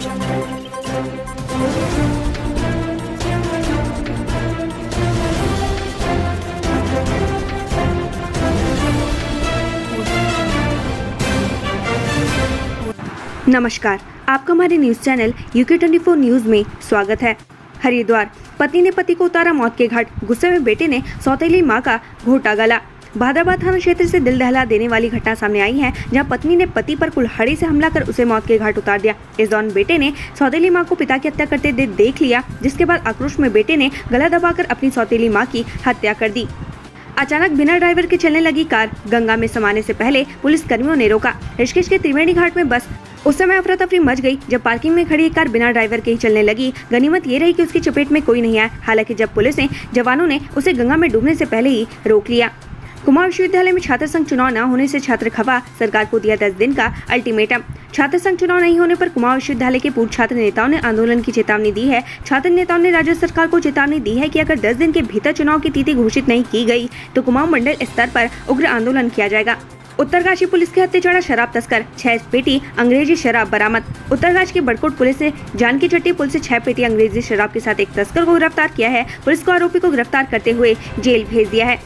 नमस्कार, आपका हमारे न्यूज चैनल UK24 न्यूज में स्वागत है। हरिद्वार, पत्नी ने पति को उतारा मौत के घाट, गुस्से में बेटे ने सौतेली मां का घोटा गला। भादराबाद थाना क्षेत्र से दिल दहला देने वाली घटना सामने आई है, जहां पत्नी ने पति पर कुल्हाड़ी से हमला कर उसे मौत के घाट उतार दिया। इस दौरान बेटे ने सौतेली मां को पिता की हत्या करते देख लिया, जिसके बाद आक्रोश में बेटे ने गला दबाकर अपनी सौतेली मां की हत्या कर दी। अचानक बिना ड्राइवर के चलने लगी कार गंगा में समाने से पहले पुलिस कर्मियों ने रोका। ऋषिकेश के त्रिवेणी घाट में बस उस समय अफरा तफरी मच गई जब पार्किंग में खड़ी कार बिना ड्राइवर के ही चलने लगी। गनीमत ये रही कि उसकी चपेट में कोई नहीं आया। हालांकि जब पुलिस ने जवानों ने उसे गंगा में डूबने से पहले ही रोक लिया। कुमाऊं विश्वविद्यालय में छात्र संघ चुनाव न होने से छात्र खफा, सरकार को दिया 10 दिन का अल्टीमेटम। छात्र संघ चुनाव नहीं होने पर कुमाऊं विश्वविद्यालय के पूर्व छात्र नेताओं ने आंदोलन की चेतावनी दी है। छात्र नेताओं ने राज्य सरकार को चेतावनी दी है कि अगर 10 दिन के भीतर चुनाव की तिथि घोषित नहीं की गई तो कुमाऊं मंडल स्तर पर उग्र आंदोलन किया जाएगा। उत्तरकाशी पुलिस के हत्थे चढ़ा शराब तस्कर, 6 पेटी अंग्रेजी शराब बरामद। उत्तरकाशी की बड़कोट पुलिस ने जानकी चट्टी पुल से 6 पेटी अंग्रेजी शराब के साथ एक तस्कर को गिरफ्तार किया है। पुलिस को आरोपी को गिरफ्तार करते हुए जेल भेज दिया है।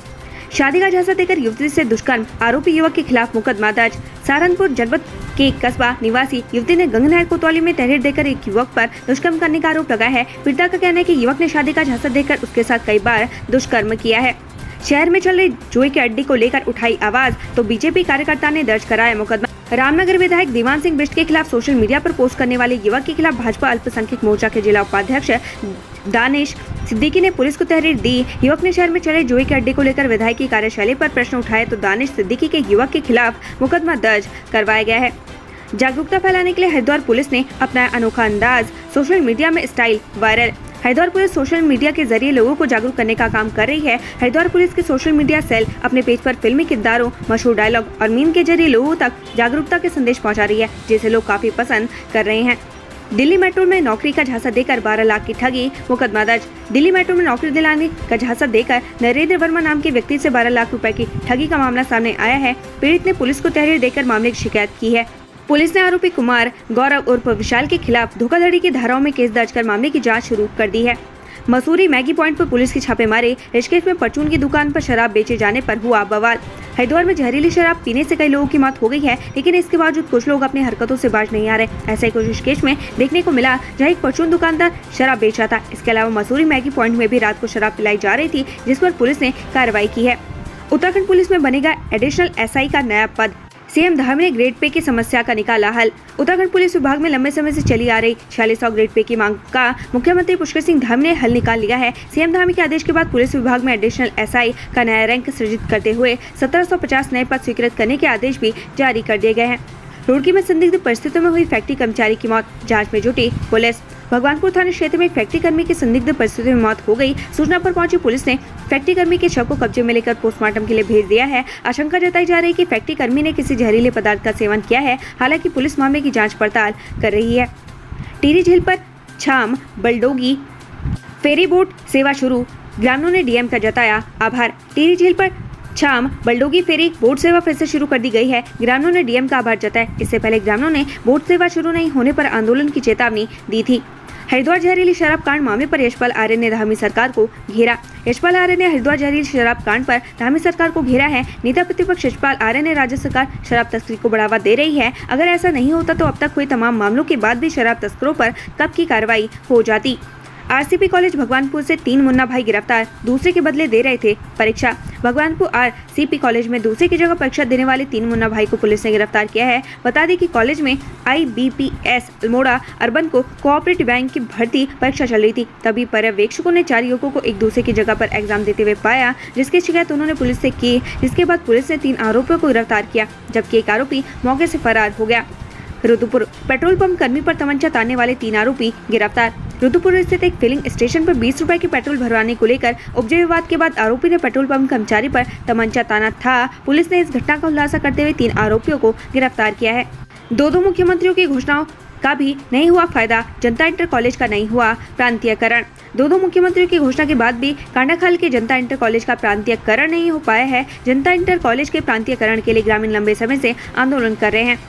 शादी का झांसा देकर युवती से दुष्कर्म, आरोपी युवक के खिलाफ मुकदमा दर्ज। सहारनपुर जनपद के कस्बा निवासी युवती ने गंगनहर कोतवाली में तहरीर देकर एक युवक पर दुष्कर्म करने का आरोप लगाया है। पीड़िता का कहना है कि युवक ने शादी का झांसा देकर उसके साथ कई बार दुष्कर्म किया है। शहर में चल रही जुए के अड्डे को लेकर उठाई आवाज तो बीजेपी कार्यकर्ता ने दर्ज कराया मुकदमा। रामनगर विधायक दीवान सिंह बिष्ट के खिलाफ सोशल मीडिया पर पोस्ट करने वाले युवक के खिलाफ भाजपा अल्पसंख्यक मोर्चा के जिला उपाध्यक्ष दानिश सिद्दीकी ने पुलिस को तहरीर दी। युवक ने शहर में चले जुए के अड्डे को लेकर विधायक की कार्यशैली पर प्रश्न उठाए तो दानिश सिद्दीकी के युवक के खिलाफ मुकदमा दर्ज करवाया गया है। जागरूकता फैलाने के लिए हरिद्वार पुलिस ने अपनाया अनोखा अंदाज, सोशल मीडिया में style viral. Haridwar police social media के जरिए लोगों को जागरूक करने का काम कर रही है। हरिद्वार पुलिस के सोशल मीडिया सेल अपने पेज पर फिल्मी किरदारों, मशहूर डायलॉग और मीम के जरिए लोगों तक जागरूकता के संदेश पहुंचा रही है, जिसे लोग काफी पसंद कर रहे हैं। दिल्ली मेट्रो में नौकरी का झांसा देकर 12 लाख की ठगी, मुकदमा दर्ज। दिल्ली मेट्रो में नौकरी दिलाने का झांसा देकर नरेंद्र वर्मा नाम के व्यक्ति से 12 लाख रुपए की ठगी का मामला सामने आया है। पीड़ित ने पुलिस को तहरीर देकर मामले की शिकायत की है। पुलिस ने आरोपी कुमार गौरव उर्फ विशाल के खिलाफ धोखाधड़ी की धाराओं में केस दर्ज कर मामले की जांच शुरू कर दी है। मसूरी मैगी पॉइंट पर पुलिस की छापेमारी, ऋषिकेश में परचून की दुकान पर शराब बेचे जाने पर हुआ बवाल। हरिद्वार में जहरीली शराब पीने से कई लोगों की मौत हो गई है, लेकिन इसके बावजूद कुछ लोग अपनी हरकतों से बाज नहीं आ रहे। ऐसा ही कुछ ऋषिकेश में देखने को मिला, जहां एक परचून दुकानदार शराब बेच रहा था। इसके अलावा मसूरी मैगी पॉइंट में भी रात को शराब पिलाई जा रही थी, जिस पर पुलिस ने कार्रवाई की है। उत्तराखंड पुलिस में बनेगा एडिशनल SI का नया पद, सीएम धामी ने ग्रेड पे की समस्या का निकाला हल। उत्तराखंड पुलिस विभाग में लंबे समय से चली आ रही 4600 ग्रेड पे की मांग का मुख्यमंत्री पुष्कर सिंह धामी ने हल निकाल लिया है। सीएम धामी के आदेश के बाद पुलिस विभाग में एडिशनल SI का नया रैंक सृजित करते हुए 1750 नए पद स्वीकृत करने के आदेश भी जारी कर दिए गए हैं। रुड़की में संदिग्ध परिस्थितियों में हुई फैक्ट्री कर्मचारी की मौत, जांच में जुटी पुलिस। भगवानपुर थाना क्षेत्र में एक फैक्ट्री कर्मी की संदिग्ध परिस्थितियों में मौत हो गई। सूचना पर पहुंची पुलिस ने फैक्ट्री कर्मी के शव को कब्जे में लेकर पोस्टमार्टम के लिए भेज दिया है। आशंका जताई जा रही है कि फैक्ट्री कर्मी ने किसी जहरीले पदार्थ का सेवन किया है। हालांकि पुलिस मामले की जांच पड़ताल कर रही है। टिहरी झील पर छाम बलडोगी फेरी बोट सेवा शुरू, ग्रामीणों ने डीएम का जताया आभार। टिहरी झील पर छाम बलडोगी फेरी बोट सेवा फिर से शुरू कर दी गई है। ग्रामीणों ने डीएम का आभार जताया। इससे पहले ग्रामीणों ने बोट सेवा शुरू नहीं होने पर आंदोलन की चेतावनी दी थी। हरिद्वार जहरीली शराब कांड मामले पर यशपाल आर्य ने धामी सरकार को घेरा। यशपाल आर्य ने हरिद्वार जहरीली शराब कांड पर धामी सरकार को घेरा है। नेता प्रतिपक्ष यशपाल आर्य ने राज्य सरकार शराब तस्करी को बढ़ावा दे रही है। अगर ऐसा नहीं होता तो अब तक हुए तमाम मामलों के बाद भी शराब तस्करों पर कब की कार्रवाई हो जाती। RCP कॉलेज भगवानपुर से 3 मुन्ना भाई गिरफ्तार, दूसरे के बदले दे रहे थे परीक्षा। भगवानपुर RCP कॉलेज में दूसरे की जगह परीक्षा देने वाले 3 मुन्ना भाई को पुलिस ने गिरफ्तार किया है। बता दें कि कॉलेज में IBPS अल्मोड़ा अर्बन को कोऑपरेटिव बैंक की भर्ती परीक्षा चल रही थी। तभी पर्यवेक्षकों ने 4 युवकों को एक दूसरे की जगह पर एग्जाम देते हुए पाया, जिसकी शिकायत उन्होंने पुलिस से की। जिसके बाद पुलिस ने 3 आरोपियों को गिरफ्तार किया, जबकि एक आरोपी मौके से फरार हो गया। रुद्रपुर पेट्रोल पंप कर्मी पर तमंचा तानने वाले 3 आरोपी गिरफ्तार। रुद्रपुर स्थित एक फिलिंग स्टेशन पर 20 रुपए की पेट्रोल भरवाने को लेकर उपजे विवाद के बाद आरोपी ने पेट्रोल पंप कर्मचारी पर तमंचा ताना था। पुलिस ने इस घटना का खुलासा करते हुए 3 आरोपियों को गिरफ्तार किया है। दो मुख्यमंत्रियों की घोषणाओं का भी नहीं हुआ फायदा, जनता इंटर कॉलेज का नहीं हुआ प्रांतीयकरण। दो मुख्यमंत्रियों की घोषणा के बाद भी कांडाखाल के जनता इंटर कॉलेज का प्रांतीयकरण नहीं हो पाया है। जनता इंटर कॉलेज के प्रांतीयकरण के लिए ग्रामीण लंबे समय से आंदोलन कर रहे हैं।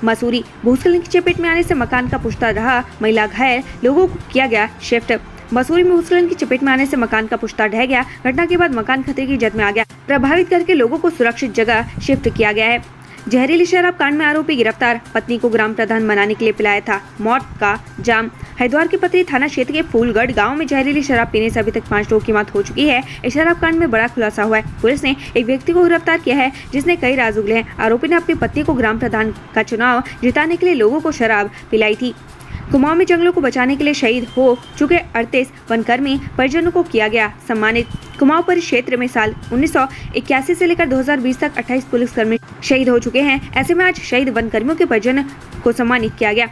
मसूरी, भूस्खलन की चपेट में आने से मकान का पुश्ता रहा, महिला घायल, लोगों को किया गया शिफ्ट। मसूरी में भूस्खलन की चपेट में आने से मकान का पुश्ता ढह गया। घटना के बाद मकान खतरे की जद में आ गया। प्रभावित करके लोगों को सुरक्षित जगह शिफ्ट किया गया है। जहरीली शराब कांड में आरोपी गिरफ्तार, पत्नी को ग्राम प्रधान बनाने के लिए पिलाया था, मौत का जाम। हरिद्वार के पतरी थाना क्षेत्र के फूलगढ़ गांव में जहरीली शराब पीने से अभी तक 5 लोगों की मौत हो चुकी है। इस शराब कांड में बड़ा खुलासा हुआ है। पुलिस ने एक व्यक्ति को गिरफ्तार किया है जिसने कई राज उगले हैं। आरोपी ने अपनी पत्नी को ग्राम प्रधान का चुनाव जिताने के लिए लोगों को शराब पिलाई थी। कुमाऊं में जंगलों को बचाने के लिए शहीद हो चुके 38 वनकर्मी परिजनों को किया गया सम्मानित। कुमाऊं परिक्षेत्र में साल 1981 से लेकर 2020 तक 28 पुलिसकर्मी शहीद हो चुके हैं। ऐसे में आज शहीद वनकर्मियों के परिजन को सम्मानित किया गया।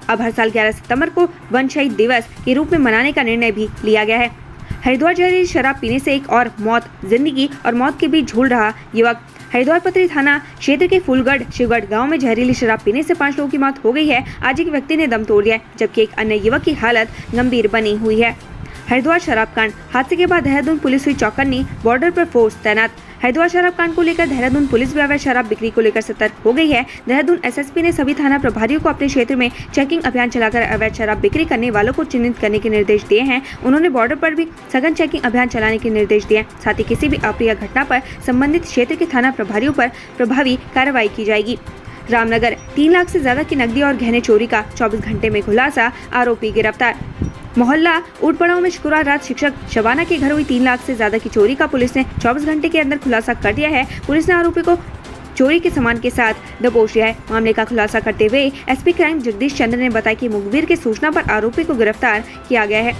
अब हर साल 11 सितंबर को वन शहीद दिवस के रूप में मनाने का निर्णय भी लिया गया है। हरिद्वार जहरीली शराब पीने से एक और मौत, जिंदगी और मौत के बीच झूल रहा युवक। हरिद्वार पतरी थाना क्षेत्र के फूलगढ़ शिवगढ़ गांव में जहरीली शराब पीने से 5 लोगों की मौत हो गई है। आज एक व्यक्ति ने दम तोड़ दिया है, जबकि एक अन्य युवक की हालत गंभीर बनी हुई है। हरिद्वार शराब कांड हादसे के बाद देहरादून पुलिस हुई चौकन्नी, बॉर्डर पर फोर्स तैनात। हरिद्वार शराब कांड को लेकर देहरादून पुलिस भी अवैध शराब बिक्री को लेकर सतर्क हो गई है। देहरादून एसएसपी ने सभी थाना प्रभारियों को अपने क्षेत्र में चेकिंग अभियान चलाकर अवैध शराब बिक्री करने वालों को चिन्हित करने के निर्देश दिए हैं। उन्होंने बॉर्डर पर भी सघन चेकिंग अभियान चलाने के निर्देश दिए। साथ ही किसी भी अप्रिय घटना पर संबंधित क्षेत्र के थाना प्रभारियों पर प्रभावी कार्रवाई की जाएगी। रामनगर 3 लाख से ज्यादा की नकदी और गहने चोरी का 24 घंटे में खुलासा, आरोपी गिरफ्तार। मोहल्ला ऊटपड़ाव में शुक्रवार रात शिक्षक शबाना के घर हुई 3 लाख से ज्यादा की चोरी का पुलिस ने 24 घंटे के अंदर खुलासा कर दिया है। पुलिस ने आरोपी को चोरी के सामान के साथ दबोच लिया है। मामले का खुलासा करते हुए एसपी क्राइम जगदीश चंद्र ने बताया कि मुखबिर की सूचना पर आरोपी को गिरफ्तार किया गया है।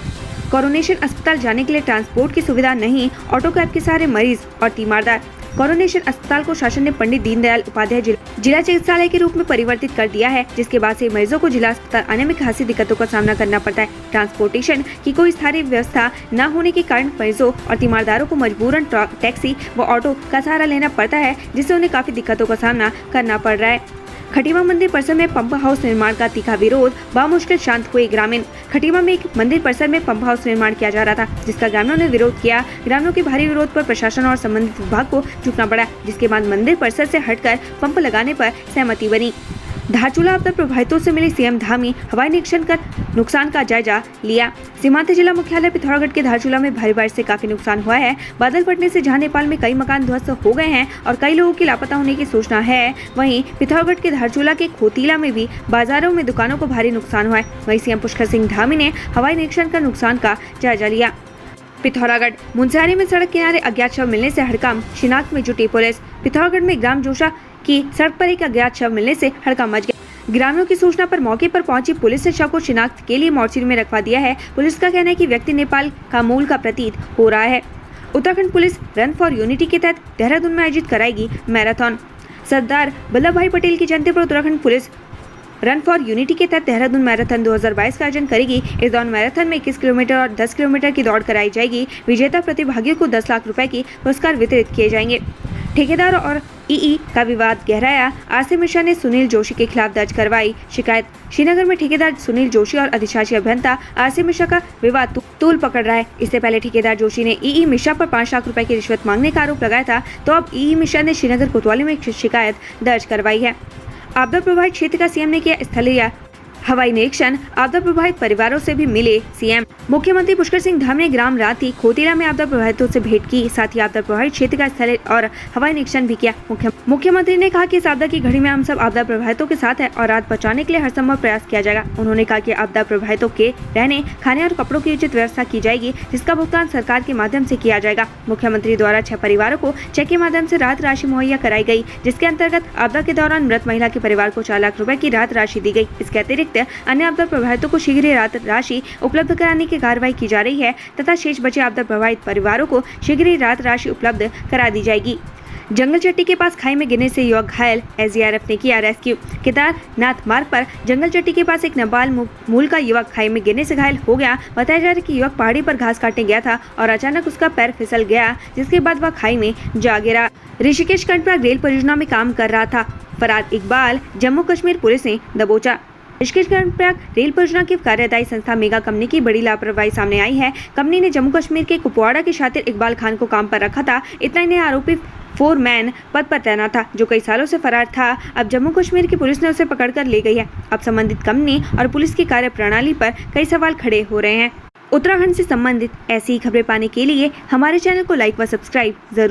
कोरोनेशन अस्पताल जाने के लिए ट्रांसपोर्ट की सुविधा नहीं, ऑटो कैब के सहारे मरीज और तीमारदार। कोरोनेशन अस्पताल को शासन ने पंडित दीनदयाल उपाध्याय जिला चिकित्सालय के रूप में परिवर्तित कर दिया है, जिसके बाद से मरीजों को जिला अस्पताल आने में खासी दिक्कतों का सामना करना पड़ता है। ट्रांसपोर्टेशन की कोई स्थायी व्यवस्था न होने के कारण मरीजों और तीमारदारों को मजबूरन टैक्सी व ऑटो का सहारा लेना पड़ता है, जिससे उन्हें काफी दिक्कतों का सामना करना पड़ रहा है। खटीमा मंदिर परिसर में पंप हाउस निर्माण का तीखा विरोध, बामुश्किल शांत हुए ग्रामीण। खटीमा में एक मंदिर परिसर में पंप हाउस निर्माण किया जा रहा था, जिसका ग्रामीणों ने विरोध किया। ग्रामीणों के भारी विरोध पर प्रशासन और संबंधित विभाग को झुकना पड़ा, जिसके बाद मंदिर परिसर से हटकर पंप लगाने पर सहमति बनी। धारचूला आपदा प्रभावितों से मिली सीएम धामी, हवाई निरीक्षण कर नुकसान का जायजा लिया। सीमांत जिला मुख्यालय पिथौरागढ़ के धारचूला में भारी बारिश से काफी नुकसान हुआ है। बादल फटने से जहां नेपाल में कई मकान ध्वस्त हो गए हैं और कई लोगों की लापता होने की सूचना है, वहीं पिथौरागढ़ के धारचूला के खोतीला में भी बाजारों में दुकानों को भारी नुकसान हुआ है। वहीं सीएम पुष्कर सिंह धामी ने हवाई निरीक्षण कर नुकसान का जायजा लिया। पिथौरागढ़ मुंसियारी में सड़क किनारे अज्ञात शव मिलने से हड़कंप, शिनाख्त में जुटी पुलिस। पिथौरागढ़ में ग्राम जोशा की सड़क पर एक अज्ञात शव मिलने से हड़कंप मच गया। ग्रामीणों की सूचना पर मौके पर पहुंची पुलिस ने शव को शिनाख्त के लिए मोर्चरी में रखवा दिया है। पुलिस का कहना है कि व्यक्ति नेपाल का मूल का प्रतीत हो रहा है। Uttarakhand police run for unity के तहत देहरादून में आयोजित कराएगी मैराथन। सरदार वल्लभ भाई पटेल की जयंती पर Uttarakhand police run for unity के तहत देहरादून मैराथन 2022 का आयोजन करेगी। इस दौरान मैराथन में 21 किलोमीटर और 10 किलोमीटर की दौड़ कराई जाएगी। विजेता प्रतिभागियों को 10 लाख रुपए की पुरस्कार वितरित किए जाएंगे। ठेकेदार और ईई का विवाद गहराया, आरसी मिश्रा ने सुनील जोशी के खिलाफ दर्ज करवाई शिकायत। श्रीनगर में ठेकेदार सुनील जोशी और अधिशासी अभियंता आरसी मिश्रा का विवाद तूल पकड़ रहा है। इससे पहले ठेकेदार जोशी ने ईई मिश्रा पर 5 लाख रुपए की रिश्वत मांगने का आरोप लगाया था, तो अब ईई मिश्रा ने श्रीनगर कोतवाली में एक शिकायत दर्ज करवाई है। आपदा प्रभावित क्षेत्र का सीएम ने किया स्थलीय हवाई निरीक्षण, आपदा प्रभावित परिवारों से भी मिले सीएम। मुख्यमंत्री पुष्कर सिंह धामी ने ग्राम राती खोतीला में आपदा प्रभावितों से भेंट की, साथ ही आपदा प्रभावित क्षेत्र का स्थलीय और हवाई निरीक्षण भी किया। मुख्यमंत्री ने कहा कि इस आपदा की घड़ी में हम सब आपदा प्रभावितों के साथ हैं और राहत बचाने के लिए हर संभव प्रयास किया जाएगा। उन्होंने कहा कि आपदा प्रभावितों के रहने, खाने और कपड़ों की उचित व्यवस्था की जाएगी, जिसका भुगतान सरकार के माध्यम से किया जाएगा। मुख्यमंत्री द्वारा 6 परिवारों को चेक के माध्यम से राहत राशि मुहैया कराई गई, जिसके अंतर्गत आपदा के दौरान मृत महिला के परिवार को 4 लाख रुपए की राहत राशि दी गई। इसके अतिरिक्त अन्य आपदा प्रभावितों को शीघ्र ही राहत राशि उपलब्ध कराने की कार्रवाई की जा रही है तथा शेष बचे आपदा प्रभावित परिवारों को शीघ्र ही राहत राशि उपलब्ध करा दी जाएगी। जंगल चट्टी के पास खाई में गिरने से युवक घायल, एसडीआरएफ ने किया रेस्क्यू। केदारनाथ मार्ग पर जंगल चट्टी के पास एक नाबालिग मूल का युवक खाई में गिरने से घायल हो गया। बताया जा रहा है कि युवक पहाड़ी पर घास काटने गया था और अचानक उसका पैर फिसल गया, जिसके बाद वह खाई में जा गिरा। ऋषिकेश कर्णप्रयाग रेल परियोजना में काम कर रहा था फरार इकबाल, जम्मू कश्मीर पुलिस ने दबोचा। ऋषिकेश कर्णप्रयाग रेल परियोजना की कार्यदायी संस्था मेगा कंपनी की बड़ी लापरवाही सामने आई है। कंपनी ने जम्मू कश्मीर के कुपवाड़ा के शातिर इकबाल खान को काम पर रखा था। इतना ही नहीं, आरोपी फोरमैन पद पर तैनात था, जो कई सालों से फरार था। अब जम्मू कश्मीर की पुलिस ने उसे पकड़कर ले गई है। अब संबंधित कंपनी और पुलिस की कार्यप्रणाली पर कई सवाल खड़े हो रहे हैं। उत्तराखंड से संबंधित ऐसी ही खबरें पाने के लिए हमारे चैनल को लाइक व सब्सक्राइब जरूर